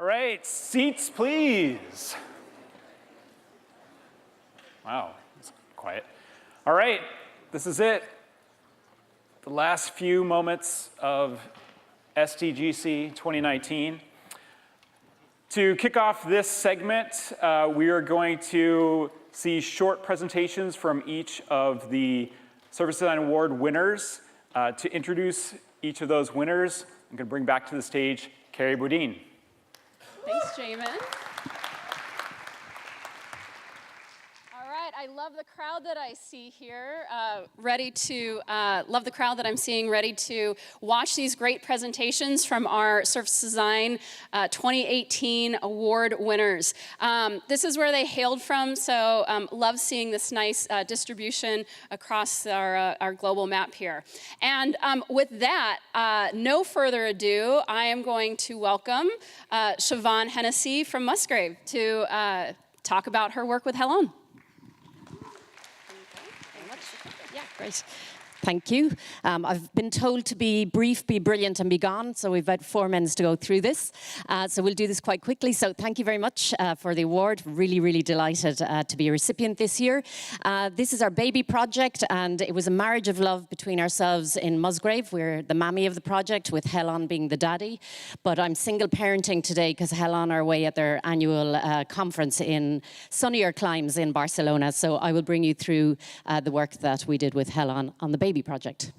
All right, seats please. Wow, it's quiet. All right, this is it. The last few moments of SDGC 2019. To kick off this segment, we are going to see short presentations from each of the Service Design Award winners. To introduce each of those winners, I'm going to bring back to the stage Carrie Boudin. Thanks, Jamin. All right, I love the crowd that I see here, love the crowd that I'm seeing ready to watch these great presentations from our Service Design 2018 award winners. This is where they hailed from, so love seeing this nice distribution across our global map here. And with that, no further ado, I am going to welcome Siobhan Hennessy from Musgrave to talk about her work with Helen. Yeah, great. Thank you. I've been told to be brief, be brilliant, and be gone, so we've about 4 minutes to go through this. So we'll do this quite quickly. So thank you very much for the award. Really, really delighted to be a recipient this year. This is our baby project, and it was a marriage of love between ourselves in Musgrave. We're the mammy of the project, with Helen being the daddy. But I'm single parenting today because Helen are away at their annual conference in sunnier climes in Barcelona. So I will bring you through the work that we did with Helen on the baby project.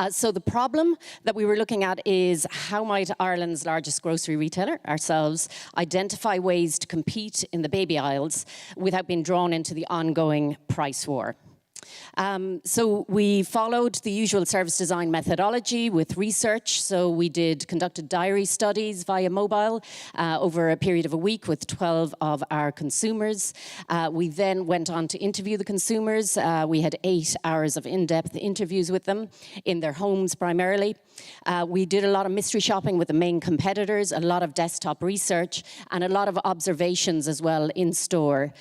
So the problem that we were looking at is how might Ireland's largest grocery retailer, ourselves, identify ways to compete in the baby aisles without being drawn into the ongoing price war. So we followed the usual service design methodology with research. So we conducted diary studies via mobile over a period of a week with 12 of our consumers. We then went on to interview the consumers. We had 8 hours of in-depth interviews with them in their homes primarily. We did a lot of mystery shopping with the main competitors, a lot of desktop research, and a lot of observations as well in store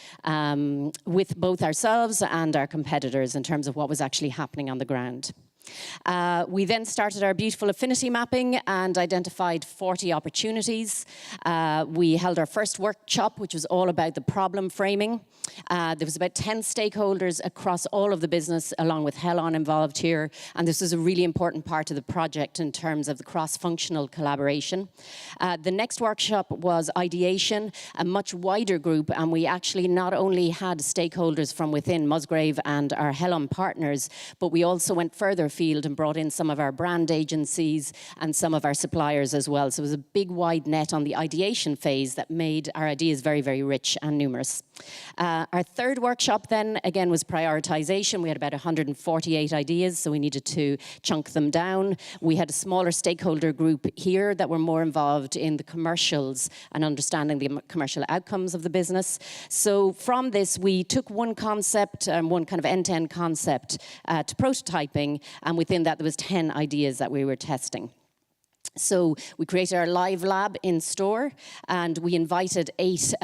with both ourselves and our competitors in terms of what was actually happening on the ground. We then started our beautiful affinity mapping and identified 40 opportunities. We held our first workshop, which was all about the problem framing. There was about 10 stakeholders across all of the business, along with Helen involved here. And this was a really important part of the project in terms of the cross-functional collaboration. The next workshop was ideation, a much wider group. And we actually not only had stakeholders from within Musgrave and our Helen partners, but we also went further afield and brought in some of our brand agencies and some of our suppliers as well. So it was a big wide net on the ideation phase that made our ideas very, very rich and numerous. Our third workshop then, again, was prioritization. We had about 148 ideas, so we needed to chunk them down. We had a smaller stakeholder group here that were more involved in the commercials and understanding the commercial outcomes of the business. So from this, we took one concept, one kind of end-to-end concept to prototyping, and within that, there was 10 ideas that we were testing. So we created our live lab in store, and we invited 8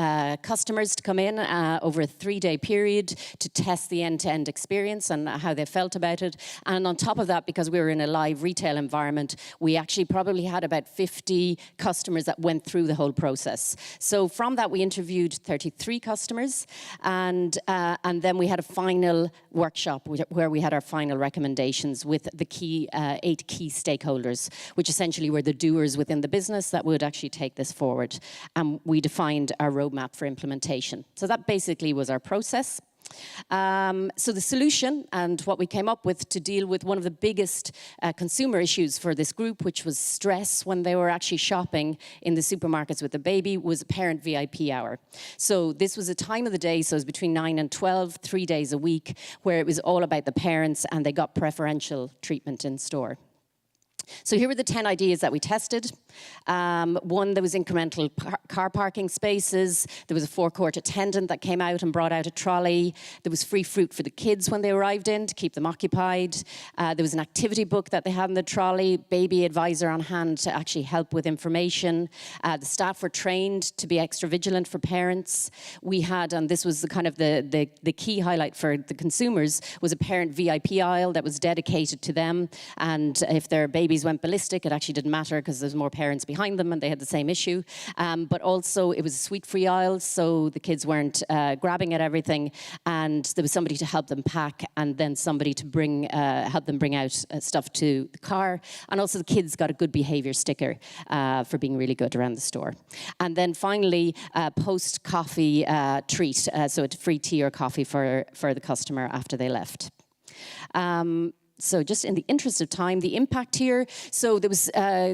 customers to come in over a 3-day period to test the end-to-end experience and how they felt about it. And on top of that, because we were in a live retail environment, we actually probably had about 50 customers that went through the whole process. So from that, we interviewed 33 customers, and then we had a final workshop where we had our final recommendations with the 8 key stakeholders, which essentially were the doers within the business that would actually take this forward. And we defined our roadmap for implementation. So that basically was our process. So the solution and what we came up with to deal with one of the biggest consumer issues for this group, which was stress when they were actually shopping in the supermarkets with the baby, was a parent VIP hour. So this was a time of the day, so it was between 9 and 12, 3 days a week, where it was all about the parents and they got preferential treatment in store. So here were the 10 ideas that we tested. One, there was incremental car parking spaces. There was a forecourt attendant that came out and brought out a trolley. There was free fruit for the kids when they arrived in to keep them occupied. There was an activity book that they had in the trolley, baby advisor on hand to actually help with information. The staff were trained to be extra vigilant for parents. We had, and this was the kind of the key highlight for the consumers, was a parent VIP aisle that was dedicated to them. And if their babies went went ballistic. It actually didn't matter because there's more parents behind them and they had the same issue. But also it was a sweet-free aisle, so the kids weren't grabbing at everything, and there was somebody to help them pack, and then somebody to help them bring out stuff to the car. And also the kids got a good behavior sticker for being really good around the store. And then finally, post-coffee treat, so a free tea or coffee for the customer after they left. So just in the interest of time, the impact here, so there was,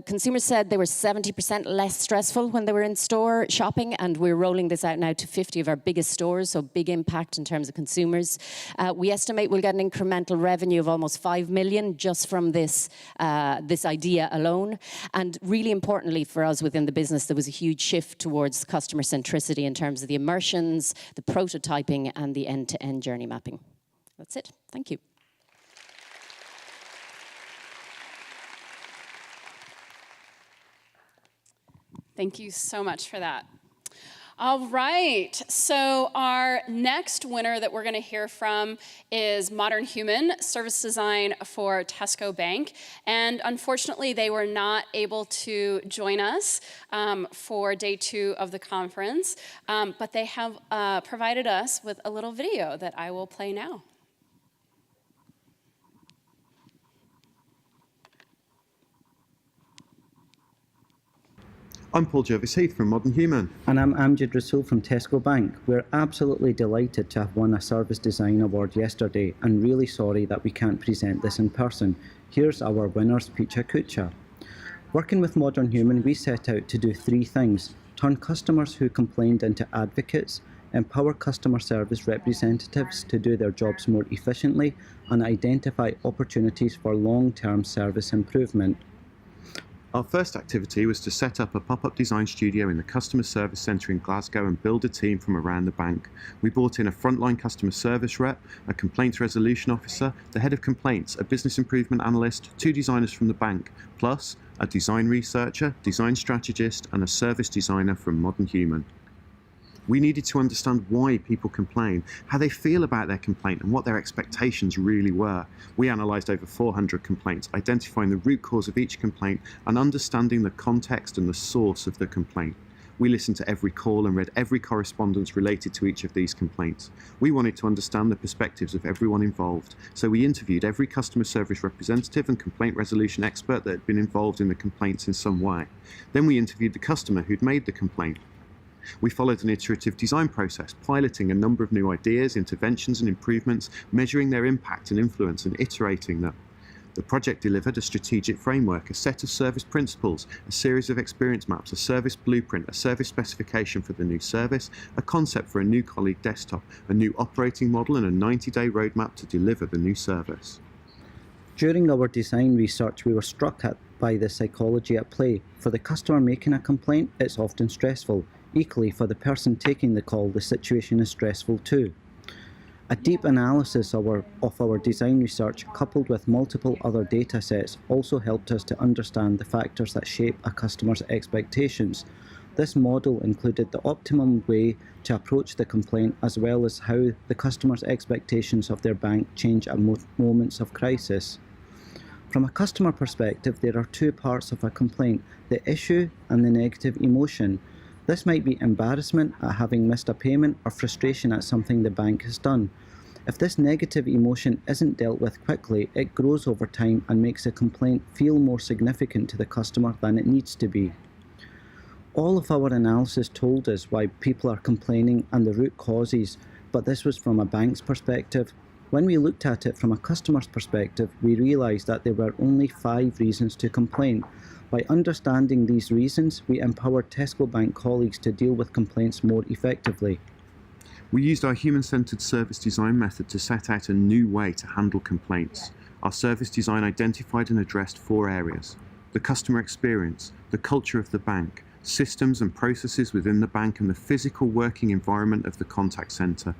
consumers said they were 70% less stressful when they were in store shopping, and we're rolling this out now to 50 of our biggest stores, so big impact in terms of consumers. We estimate we'll get an incremental revenue of almost 5 million just from this, this idea alone. And really importantly for us within the business, there was a huge shift towards customer centricity in terms of the immersions, the prototyping, and the end-to-end journey mapping. That's it. Thank you. Thank you so much for that. All right, so our next winner that we're going to hear from is Modern Human, service design for Tesco Bank. And unfortunately, they were not able to join us for day 2 of the conference, but they have provided us with a little video that I will play now. I'm Paul Jervis-Heath from Modern Human. And I'm Amjad Rasool from Tesco Bank. We're absolutely delighted to have won a Service Design Award yesterday and really sorry that we can't present this in person. Here's our winners, Pecha Kucha. Working with Modern Human, we set out to do 3 things: turn customers who complained into advocates, empower customer service representatives to do their jobs more efficiently, and identify opportunities for long-term service improvement. Our first activity was to set up a pop-up design studio in the Customer Service Centre in Glasgow and build a team from around the bank. We brought in a frontline customer service rep, a complaints resolution officer, the head of complaints, a business improvement analyst, 2 designers from the bank, plus a design researcher, design strategist, and a service designer from Modern Human. We needed to understand why people complain, how they feel about their complaint, and what their expectations really were. We analysed over 400 complaints, identifying the root cause of each complaint and understanding the context and the source of the complaint. We listened to every call and read every correspondence related to each of these complaints. We wanted to understand the perspectives of everyone involved, so we interviewed every customer service representative and complaint resolution expert that had been involved in the complaints in some way. Then we interviewed the customer who'd made the complaint. We followed an iterative design process, piloting a number of new ideas, interventions and improvements, measuring their impact and influence and iterating them. The project delivered a strategic framework, a set of service principles, a series of experience maps, a service blueprint, a service specification for the new service, a concept for a new colleague desktop, a new operating model, and a 90-day roadmap to deliver the new service. During our design research, we were struck by the psychology at play. For the customer making a complaint, it's often stressful. Equally, for the person taking the call, the situation is stressful too. A deep analysis of our design research, coupled with multiple other data sets, also helped us to understand the factors that shape a customer's expectations. This model included the optimum way to approach the complaint, as well as how the customer's expectations of their bank change at moments of crisis. From a customer perspective, there are 2 parts of a complaint: the issue and the negative emotion. This might be embarrassment at having missed a payment or frustration at something the bank has done. If this negative emotion isn't dealt with quickly, it grows over time and makes a complaint feel more significant to the customer than it needs to be. All of our analysis told us why people are complaining and the root causes, but this was from a bank's perspective. When we looked at it from a customer's perspective, we realised that there were only 5 reasons to complain. By understanding these reasons, we empowered Tesco Bank colleagues to deal with complaints more effectively. We used our human-centred service design method to set out a new way to handle complaints. Our service design identified and addressed 4 areas: the customer experience, the culture of the bank, systems and processes within the bank, and the physical working environment of the contact centre.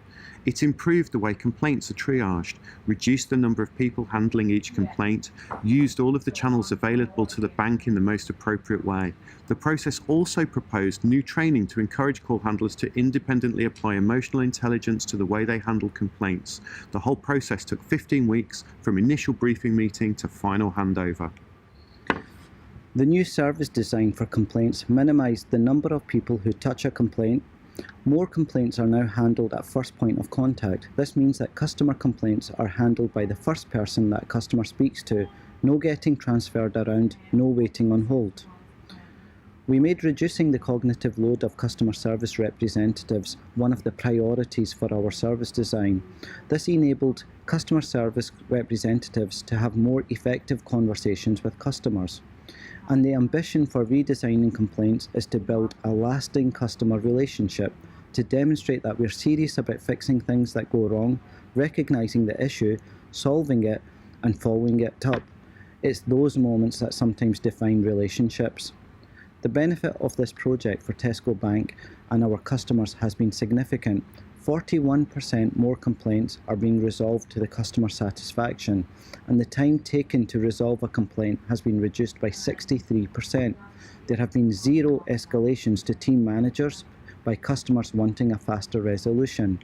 It improved the way complaints are triaged, reduced the number of people handling each complaint, used all of the channels available to the bank in the most appropriate way. The process also proposed new training to encourage call handlers to independently apply emotional intelligence to the way they handle complaints. The whole process took 15 weeks from initial briefing meeting to final handover. The new service design for complaints minimised the number of people who touch a complaint. More complaints are now handled at first point of contact. This means that customer complaints are handled by the first person that a customer speaks to. No getting transferred around, no waiting on hold. We made reducing the cognitive load of customer service representatives one of the priorities for our service design. This enabled customer service representatives to have more effective conversations with customers. And the ambition for redesigning complaints is to build a lasting customer relationship, to demonstrate that we're serious about fixing things that go wrong, recognising the issue, solving it, and following it up. It's those moments that sometimes define relationships. The benefit of this project for Tesco Bank and our customers has been significant. 41% more complaints are being resolved to the customer satisfaction, and the time taken to resolve a complaint has been reduced by 63%. There have been 0 escalations to team managers by customers wanting a faster resolution.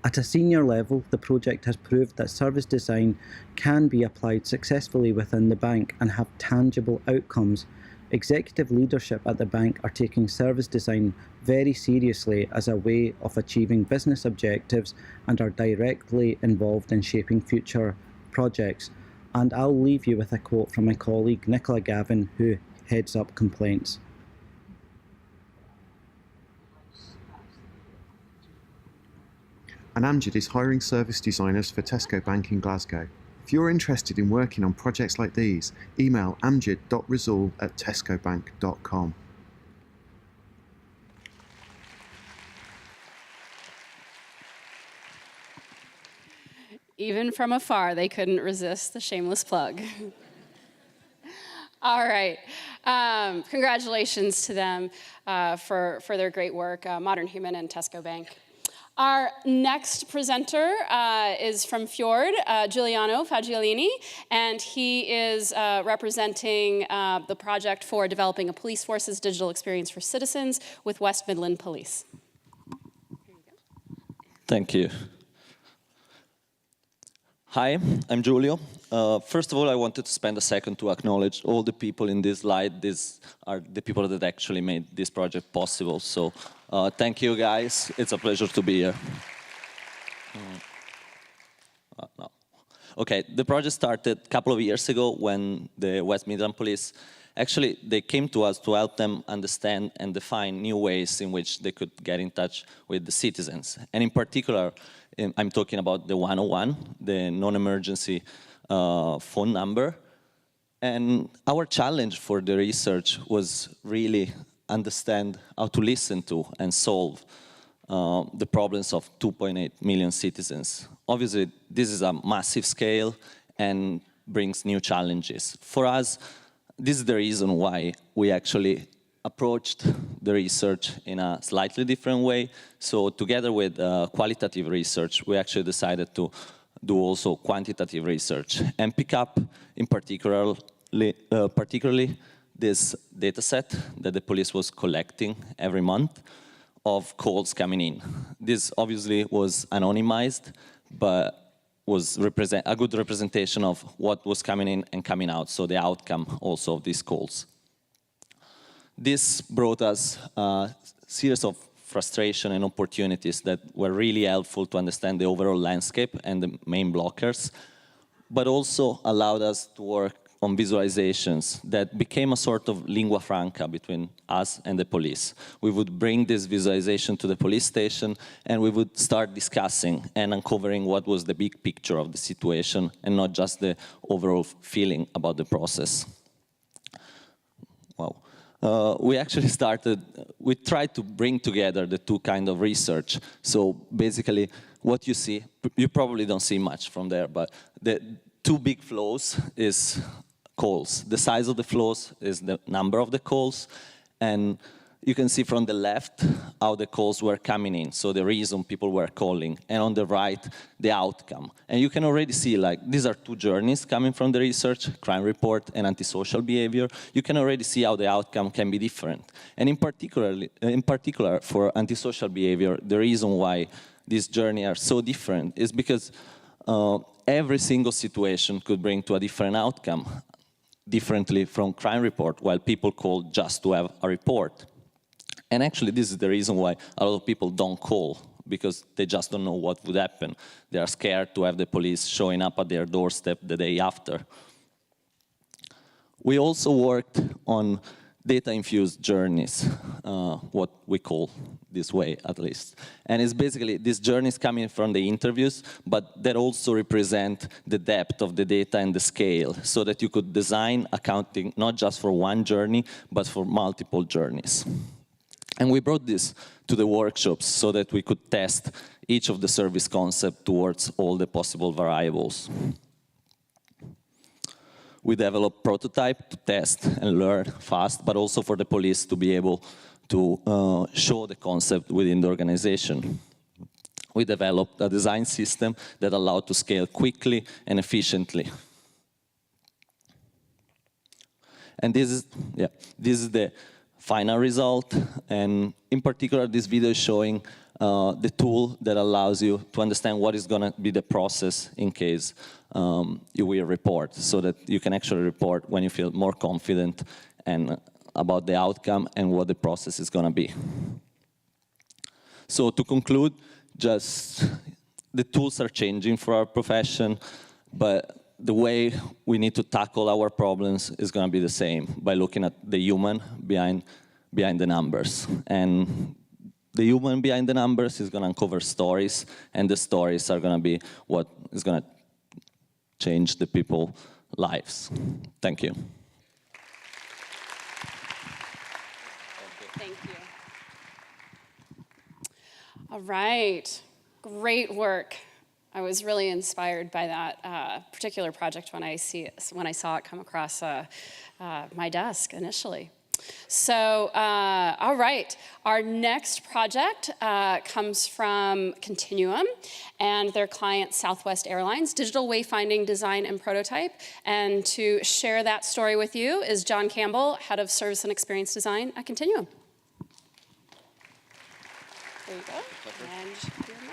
At a senior level, the project has proved that service design can be applied successfully within the bank and have tangible outcomes. Executive leadership at the bank are taking service design very seriously as a way of achieving business objectives and are directly involved in shaping future projects. And I'll leave you with a quote from my colleague Nicola Gavin, who heads up complaints. And Amjad is hiring service designers for Tesco Bank in Glasgow. If you're interested in working on projects like these, email amjad.rizal@tescobank.com. Even from afar, they couldn't resist the shameless plug. All right. Congratulations to them for their great work, Modern Human and Tesco Bank. Our next presenter is from Fjord, Giuliano Fagiolini, and he is representing the project for developing a police force's digital experience for citizens with West Midland Police. Thank you. Hi, I'm Giulio. First of all, I wanted to spend a second to acknowledge all the people in this slide. These are the people that actually made this project possible. So thank you, guys. It's a pleasure to be here. No. Okay, the project started a couple of years ago when the West Midland Police, actually, they came to us to help them understand and define new ways in which they could get in touch with the citizens. And in particular, I'm talking about the 101, the non-emergency phone number. And our challenge for the research was really understand how to listen to and solve the problems of 2.8 million citizens. Obviously, this is a massive scale and brings new challenges. For us, this is the reason why we actually approached the research in a slightly different way. So together with qualitative research, we actually decided to do also quantitative research and pick up in particularly this data set that the police was collecting every month of calls coming in. This obviously was anonymized, but was a good representation of what was coming in and coming out, so the outcome also of these calls. This brought us a series of frustration and opportunities that were really helpful to understand the overall landscape and the main blockers, but also allowed us to work on visualizations that became a sort of lingua franca between us and the police. We would bring this visualization to the police station and we would start discussing and uncovering what was the big picture of the situation and not just the overall feeling about the process. Wow. We actually we tried to bring together the two kinds of research. So basically what you see, you probably don't see much from there, but the two big flows is calls. The size of the flows is the number of the calls, and you can see from the left how the calls were coming in, so the reason people were calling, and on the right, the outcome. And you can already see, like, these are two journeys coming from the research, crime report and antisocial behavior. You can already see how the outcome can be different. And in particular, for antisocial behavior, the reason why these journeys are so different is because every single situation could bring to a different outcome. differently from crime report, while people call just to have a report. And actually, this is the reason why a lot of people don't call, because they just don't know what would happen. They are scared to have the police showing up at their doorstep the day after. We also worked on data-infused journeys, what we call this way at least. And it's basically these journeys coming from the interviews, but that also represent the depth of the data and the scale, so that you could design accounting not just for one journey, but for multiple journeys. And we brought this to the workshops so that we could test each of the service concepts towards all the possible variables. We developed prototype to test and learn fast, but also for the police to be able to show the concept within the organization. We developed a design system that allowed to scale quickly and efficiently. And this is the final result, and in particular, this video is showing the tool that allows you to understand what is going to be the process in case you will report, so that you can actually report when you feel more confident and about the outcome and what the process is going to be. So to conclude, just the tools are changing for our profession, but the way we need to tackle our problems is going to be the same, by looking at the human behind the numbers. And the human behind the numbers is going to uncover stories, and the stories are going to be what is going to change the people's lives. Thank you. Thank you. All right, great work. I was really inspired by that particular project when I saw it come across my desk initially. So, all right, our next project comes from Continuum and their client Southwest Airlines, digital wayfinding design and prototype. And to share that story with you is John Campbell, head of service and experience design at Continuum. There you go. And your mic.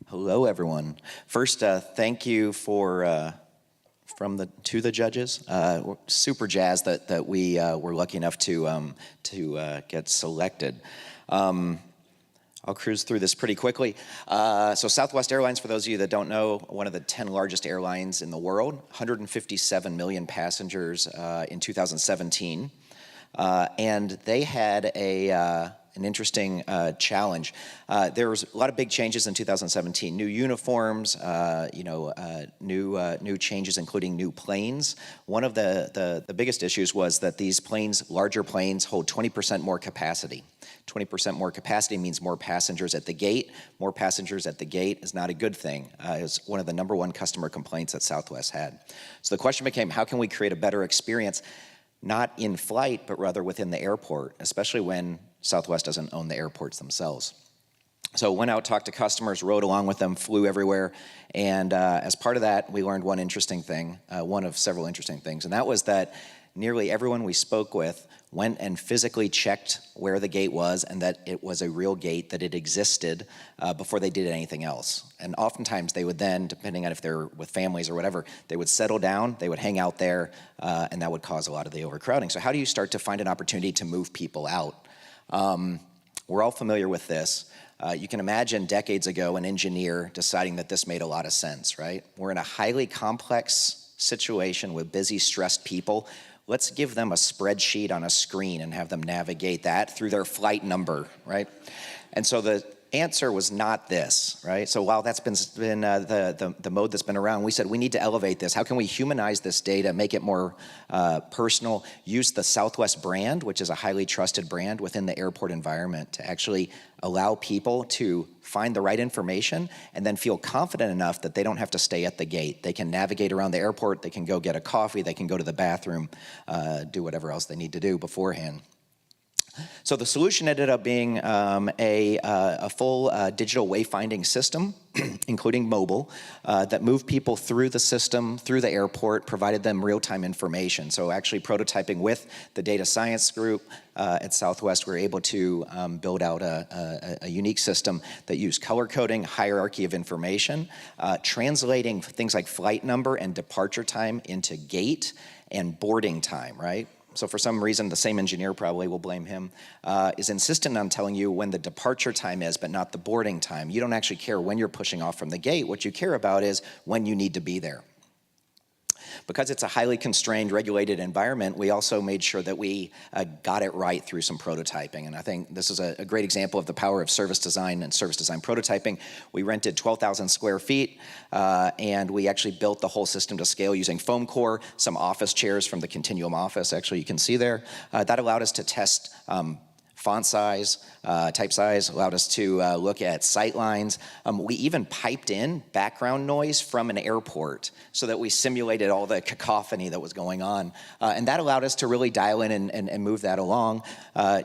Hello, everyone. First, thank you to the judges. We're super jazzed that we were lucky enough to get selected. I'll cruise through this pretty quickly. So Southwest Airlines, for those of you that don't know, one of the 10 largest airlines in the world, 157 million passengers in 2017. And they had an interesting challenge. There was a lot of big changes in 2017. New uniforms, new changes, including new planes. One of the biggest issues was that these planes, larger planes, hold 20% more capacity. 20% more capacity means more passengers at the gate. More passengers at the gate is not a good thing. It's one of the #1 customer complaints that Southwest had. So the question became, how can we create a better experience, not in flight, but rather within the airport, especially when Southwest doesn't own the airports themselves. So went out, talked to customers, rode along with them, flew everywhere, and as part of that, we learned one interesting thing, one of several interesting things, and that was that nearly everyone we spoke with went and physically checked where the gate was and that it was a real gate, that it existed before they did anything else. And oftentimes they would then, depending on if they're with families or whatever, they would settle down, they would hang out there, and that would cause a lot of the overcrowding. So how do you start to find an opportunity to move people out? We're all familiar with this. You can imagine decades ago an engineer deciding that this made a lot of sense, right? We're in a highly complex situation with busy, stressed people. Let's give them a spreadsheet on a screen and have them navigate that through their flight number, right? And so the answer was not this, right? So while that's been the mode that's been around, we said we need to elevate this. How can we humanize this data, make it more personal, use the Southwest brand, which is a highly trusted brand within the airport environment, to actually allow people to find the right information and then feel confident enough that they don't have to stay at the gate. They can navigate around the airport, they can go get a coffee, they can go to the bathroom, do whatever else they need to do beforehand. So the solution ended up being a full digital wayfinding system, including mobile, that moved people through the system, through the airport, provided them real-time information. So actually prototyping with the data science group at Southwest, we were able to build out a unique system that used color coding, hierarchy of information, translating things like flight number and departure time into gate and boarding time, right? So for some reason, the same engineer, probably we'll blame him, is insistent on telling you when the departure time is, but not the boarding time. You don't actually care when you're pushing off from the gate. What you care about is when you need to be there. Because it's a highly constrained, regulated environment, we also made sure that we got it right through some prototyping. And I think this is a great example of the power of service design and service design prototyping. We rented 12,000 square feet, and we actually built the whole system to scale using foam core, some office chairs from the Continuum office, actually you can see there. That allowed us to test font size, type size, allowed us to look at sight lines. We even piped in background noise from an airport so that we simulated all the cacophony that was going on. And that allowed us to really dial in and move that along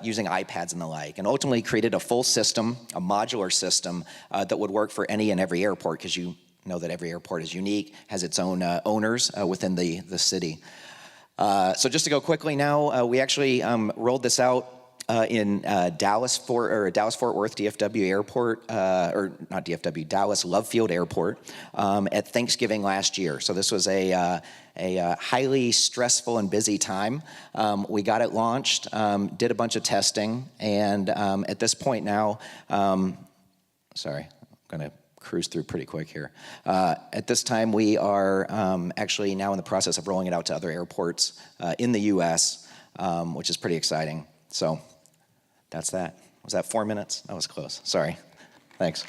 using iPads and the like. And ultimately created a full system, a modular system that would work for any and every airport, because you know that every airport is unique, has its own owners within the city. So just to go quickly now, we actually rolled this out in Dallas-Fort Worth DFW Airport, or not DFW, Dallas Love Field Airport at Thanksgiving last year. So this was a highly stressful and busy time. We got it launched, did a bunch of testing, and at this point now, sorry, I'm going to cruise through pretty quick here. At this time, we are actually now in the process of rolling it out to other airports in the U.S., which is pretty exciting. So that's that. Was that 4 minutes? That was close. Sorry. Thanks.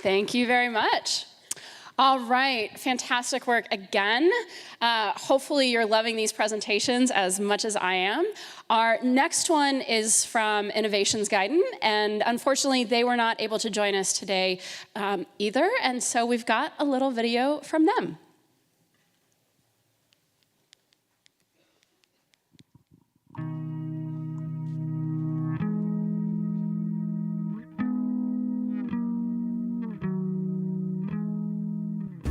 Thank you very much. All right, fantastic work again. Hopefully you're loving these presentations as much as I am. Our next one is from Innovationsguiden, and unfortunately they were not able to join us today either, and so we've got a little video from them.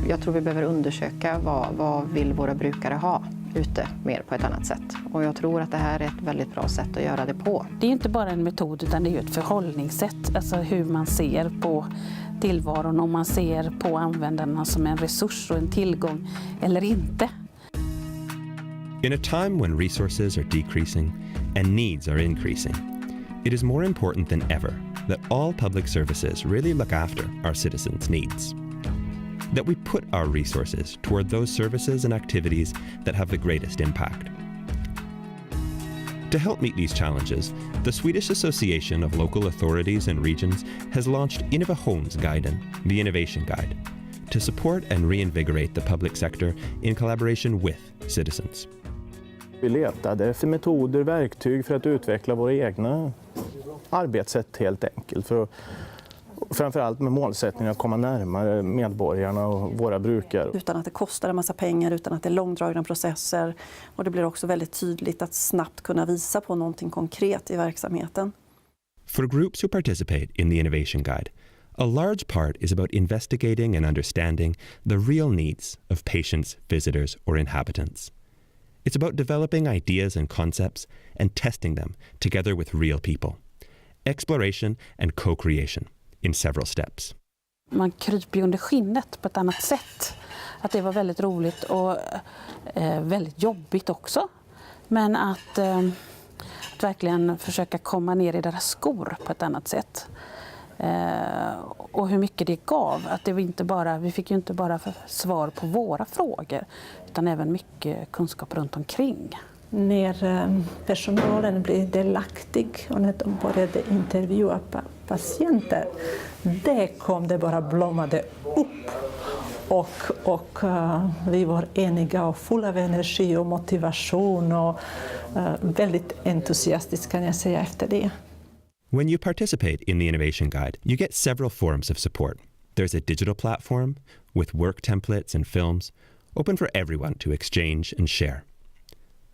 Jag tror vi behöver undersöka vad vill våra brukare ha ute mer på ett annat sätt. Och jag tror att det här är ett väldigt bra sätt att göra det på. Det är inte bara en metod utan det är ett förhållningssätt. Alltså hur man ser på tillvaron, om man ser på användarna som en resurs och en tillgång eller inte. In a time when resources are decreasing and needs are increasing, it is more important than ever that all public services really look after our citizens' needs. That we put our resources toward those services and activities that have the greatest impact. To help meet these challenges, the Swedish Association of Local Authorities and Regions has launched Innovationsguiden, the Innovation Guide, to support and reinvigorate the public sector in collaboration with citizens. Vi letade efter metoder, verktyg för att utveckla våra egna arbetssätt helt enkelt. För framförallt med målsättningen att komma närmare medborgarna och våra brukare. Utan att det kostar en massa pengar, utan att det är långdragna processer. Och det blir också väldigt tydligt att snabbt kunna visa på någonting konkret i verksamheten. For groups who participate in the Innovation Guide, a large part is about investigating and understanding the real needs of patients, visitors, or inhabitants. It's about developing ideas and concepts and testing them together with real people. Exploration and co-creation in several steps. Man kryper under skinnet på ett annat sätt. Att det var väldigt roligt och väldigt jobbigt också. Men att verkligen försöka komma ner i deras skor på ett annat sätt. Och hur mycket det gav. Att det var inte bara, vi fick ju inte bara svar på våra frågor utan även mycket kunskap runt omkring. När personalen blev delaktig och när de började intervjua patienter, det kom det bara blommade upp. Och vi var eniga och fulla av energi och motivation och väldigt entusiastiska kan jag säga efter det. When you participate in the Innovation Guide, you get several forms of support. There's a digital platform with work templates and films, open for everyone to exchange and share.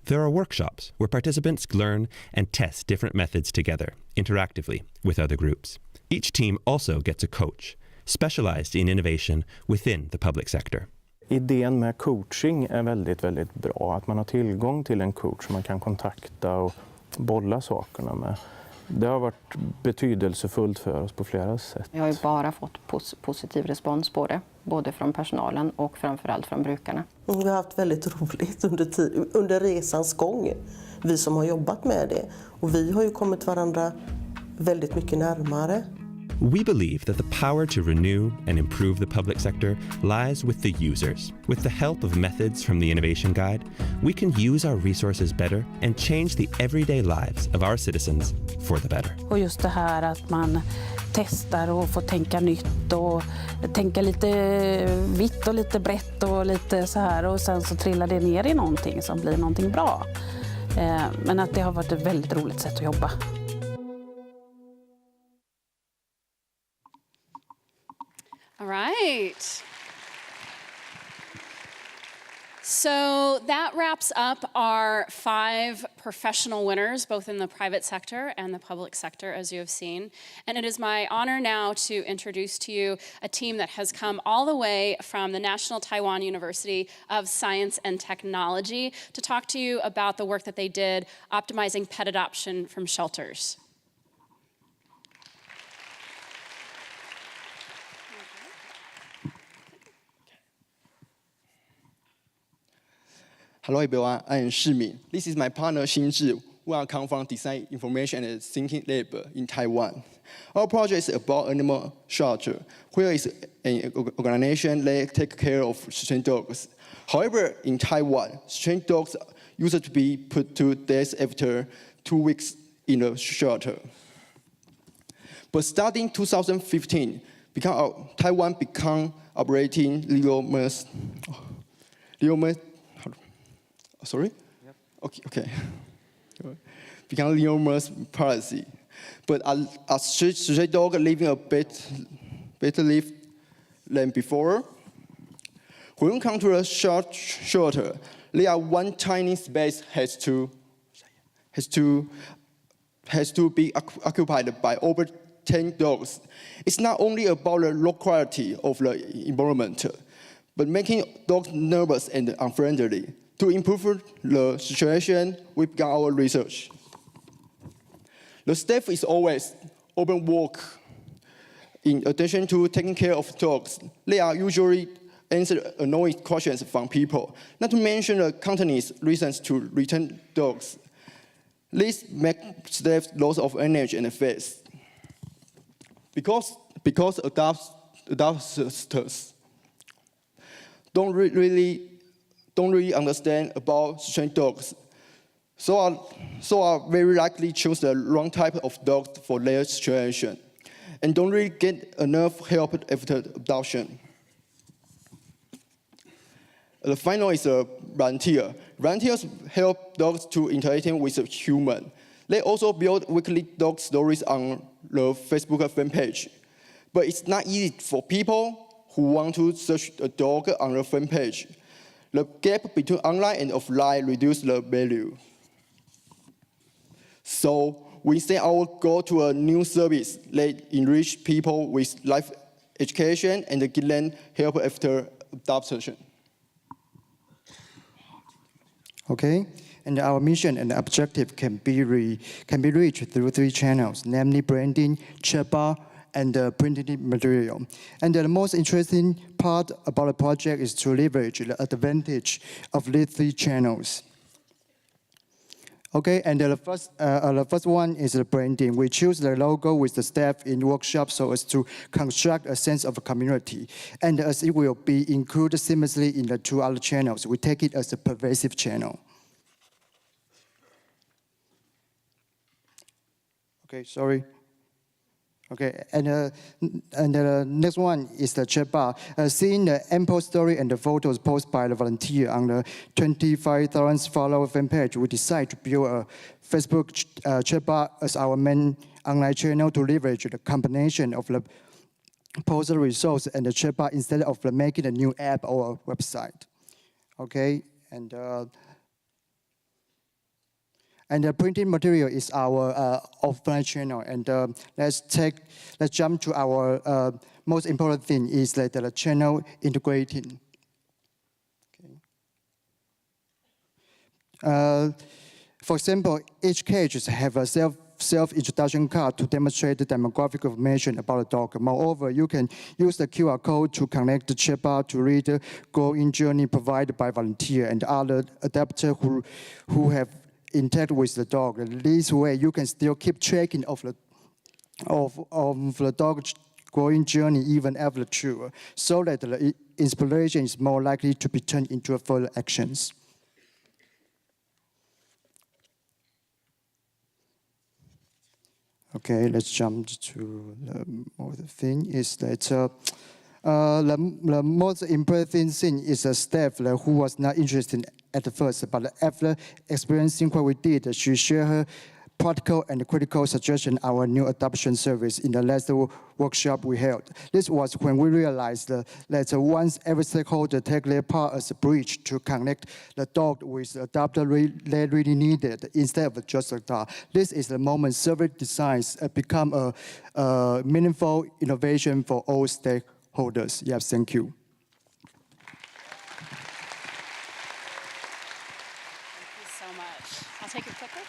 There are workshops where participants learn and test different methods together, interactively, with other groups. Each team also gets a coach, specialized in innovation within the public sector. Idén med coaching är väldigt, väldigt bra. Att man har tillgång till en coach som man kan kontakta och bolla sakerna med. Det har varit betydelsefullt för oss på flera sätt. Jag har ju bara fått positiv respons på det, både från personalen och framförallt från brukarna. Vi har haft väldigt roligt under resans gång, vi som har jobbat med det. Och vi har ju kommit varandra väldigt mycket närmare. We believe that the power to renew and improve the public sector lies with the users. With the help of methods from the Innovation Guide, we can use our resources better and change the everyday lives of our citizens for the better. Och just det här att man testar och får tänka nytt och tänka lite vitt och lite brett och lite så här, och sen så trillar det ner i någonting som blir någonting bra. Men att det har varit ett väldigt roligt sätt att jobba. All right. So that wraps up our 5 professional winners, both in the private sector and the public sector, as you have seen. And it is my honor now to introduce to you a team that has come all the way from the National Taiwan University of Science and Technology to talk to you about the work that they did optimizing pet adoption from shelters. Hello everyone, I am Shimin. This is my partner Xinzhi. We are come from Design Information and Thinking Lab in Taiwan. Our project is about animal shelter, where is an organization that takes care of stray dogs. However, in Taiwan, stray dogs used to be put to death after 2 weeks in a shelter. But starting 2015, Taiwan began operating legal sorry? Yep. Okay. Become legal policy. But a stray dog living a better life than before. When you come to a shelter, there are one tiny space has to be occupied by over 10 dogs. It's not only about the low quality of the environment, but making dogs nervous and unfriendly. To improve the situation, we began our research. The staff is always open work. In addition to taking care of dogs, they are usually answer annoying questions from people, not to mention the company's reasons to return dogs. This makes staff loss of energy and faith. Because adopters don't really understand about stray dogs, so are very likely choose the wrong type of dog for their situation, and don't really get enough help after adoption. The final is a volunteer. Volunteers help dogs to interact with a human. They also build weekly dog stories on the Facebook fan page. But it's not easy for people who want to search a dog on the fan page. The gap between online and offline reduces the value. So we set our goal to a new service that enrich people with life education and give them help after adoption. Okay, and our mission and objective can be reached through 3 channels, namely branding, chatbot, and printed material. And the most interesting part about the project is to leverage the advantage of these 3 channels. Okay, and the first one is the branding. We choose the logo with the staff in workshops so as to construct a sense of community. And as it will be included seamlessly in the 2 other channels, we take it as a pervasive channel. Okay, sorry. Okay, and the next one is the chatbot. Seeing the ample story and the photos posted by the volunteer on the 25,000 follower fan page, we decided to build a Facebook chatbot as our main online channel to leverage the combination of the posted results and the chatbot instead of making a new app or a website. Okay, and the printing material is our offline channel. And let's jump to our most important thing is that the channel integrating. Okay. For example, each cage have a self-introduction card to demonstrate the demographic information about the dog. Moreover, you can use the QR code to connect the chatbot to read the going journey provided by volunteer and other adapters who have interact with the dog. This way, you can still keep tracking of the dog's growing journey even after the tour, so that the inspiration is more likely to be turned into further actions. Okay, let's jump to the other thing. Is that the most important thing is the staff who was not interested at first, but after experiencing what we did, she shared her practical and critical suggestion our new adoption service in the last workshop we held. This was when we realized that once every stakeholder take their part as a bridge to connect the dog with the adopter they really needed instead of just a dog. This is the moment service designs become a meaningful innovation for all stakeholders. Yes, thank you. Thank you so much. I'll take your clicker.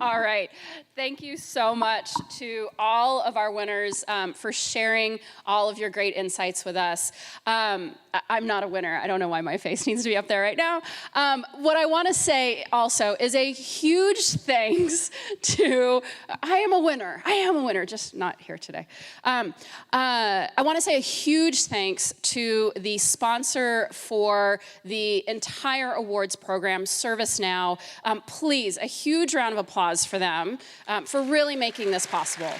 All right. Thank you so much to all of our winners for sharing all of your great insights with us. I'm not a winner. I don't know why my face needs to be up there right now. What I want to say also is a huge thanks to, I am a winner, just not here today. I want to say a huge thanks to the sponsor for the entire awards program, ServiceNow. Please, a huge round of applause for them for really making this possible.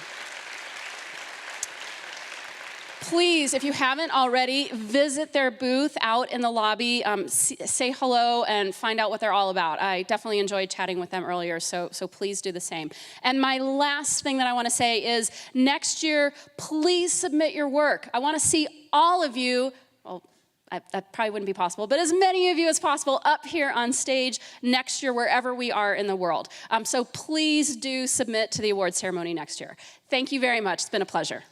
Please, if you haven't already, visit their booth out in the lobby, say hello and find out what they're all about. I definitely enjoyed chatting with them earlier, so please do the same. And my last thing that I want to say is next year, please submit your work. I want to see all of you, well, that probably wouldn't be possible, but as many of you as possible up here on stage next year, wherever we are in the world. So please do submit to the awards ceremony next year. Thank you very much. It's been a pleasure.